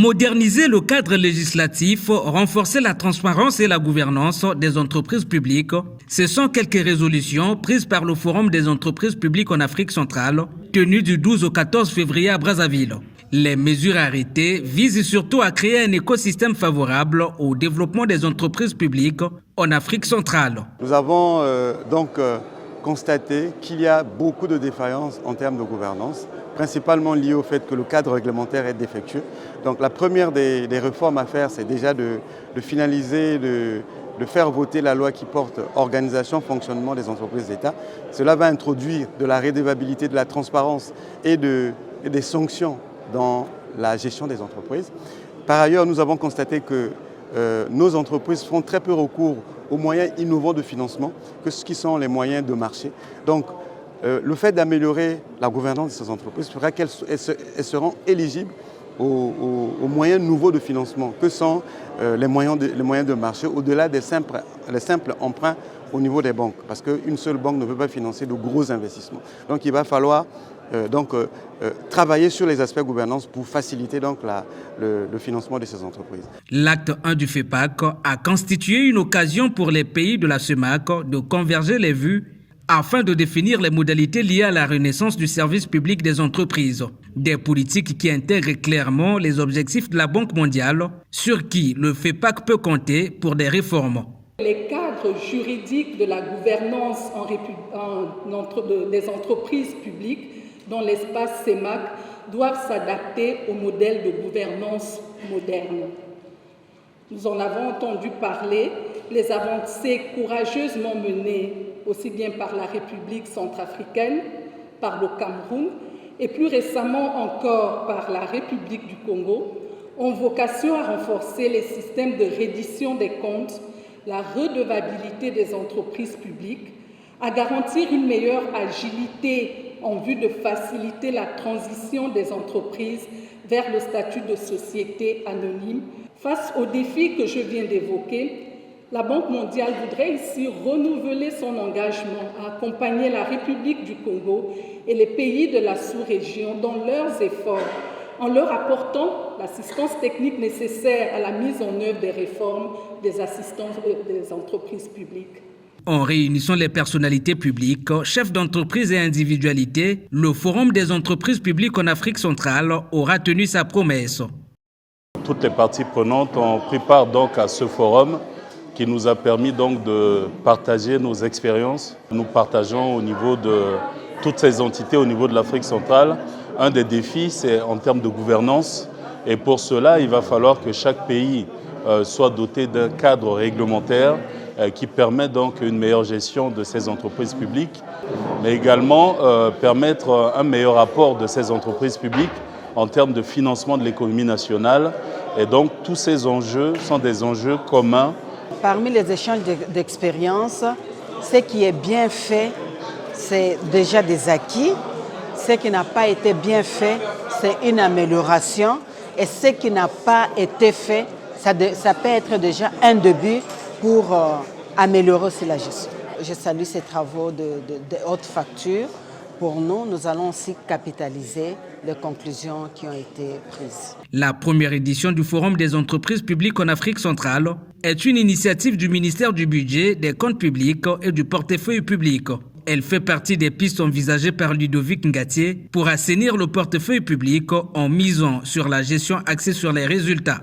Moderniser le cadre législatif, renforcer la transparence et la gouvernance des entreprises publiques, ce sont quelques résolutions prises par le Forum des entreprises publiques en Afrique centrale, tenu du 12 au 14 février à Brazzaville. Les mesures arrêtées visent surtout à créer un écosystème favorable au développement des entreprises publiques en Afrique centrale. Nous avons constaté qu'il y a beaucoup de défaillances en termes de gouvernance, principalement liées au fait que le cadre réglementaire est défectueux. Donc la première des réformes à faire, c'est déjà de finaliser, de faire voter la loi qui porte organisation, fonctionnement des entreprises d'État. Cela va introduire de la redevabilité, de la transparence et des sanctions dans la gestion des entreprises. Par ailleurs, nous avons constaté que nos entreprises font très peu recours aux moyens innovants de financement que ce qui sont les moyens de marché. Donc, le fait d'améliorer la gouvernance de ces entreprises fera qu'elles seront éligibles aux moyens nouveaux de financement, que sont les moyens de marché, au-delà des simples emprunts au niveau des banques, parce qu'une seule banque ne peut pas financer de gros investissements. Donc il va falloir travailler sur les aspects gouvernance pour faciliter donc le financement de ces entreprises. L'acte 1 du FEPAC a constitué une occasion pour les pays de la CEMAC de converger les vues afin de définir les modalités liées à la renaissance du service public des entreprises. Des politiques qui intègrent clairement les objectifs de la Banque mondiale, sur qui le FEPAC peut compter pour des réformes. Les cadres juridiques de la gouvernance des entreprises publiques dans l'espace CEMAC doivent s'adapter au modèle de gouvernance moderne. Nous en avons entendu parler, les avancées courageusement menées aussi bien par la République centrafricaine, par le Cameroun et plus récemment encore par la République du Congo, ont vocation à renforcer les systèmes de reddition des comptes, la redevabilité des entreprises publiques, à garantir une meilleure agilité en vue de faciliter la transition des entreprises vers le statut de société anonyme. Face aux défis que je viens d'évoquer, la Banque mondiale voudrait ici renouveler son engagement à accompagner la République du Congo et les pays de la sous-région dans leurs efforts, en leur apportant l'assistance technique nécessaire à la mise en œuvre des réformes des entreprises publiques. En réunissant les personnalités publiques, chefs d'entreprise et individualités, le Forum des entreprises publiques en Afrique centrale aura tenu sa promesse. Toutes les parties prenantes ont pris part donc à ce forum qui nous a permis donc de partager nos expériences. Nous partageons au niveau de toutes ces entités au niveau de l'Afrique centrale. Un des défis, c'est en termes de gouvernance. Et pour cela, il va falloir que chaque pays soit doté d'un cadre réglementaire qui permet donc une meilleure gestion de ces entreprises publiques, mais également permettre un meilleur apport de ces entreprises publiques en termes de financement de l'économie nationale. Et donc tous ces enjeux sont des enjeux communs. Parmi les échanges d'expériences, ce qui est bien fait, c'est déjà des acquis. Ce qui n'a pas été bien fait, c'est une amélioration. Et ce qui n'a pas été fait, ça peut être déjà un début pour améliorer aussi la gestion. Je salue ces travaux de haute facture. Pour nous, nous allons aussi capitaliser les conclusions qui ont été prises. La première édition du Forum des entreprises publiques en Afrique centrale est une initiative du ministère du Budget, des Comptes publics et du portefeuille public. Elle fait partie des pistes envisagées par Ludovic Ngatié pour assainir le portefeuille public en misant sur la gestion axée sur les résultats.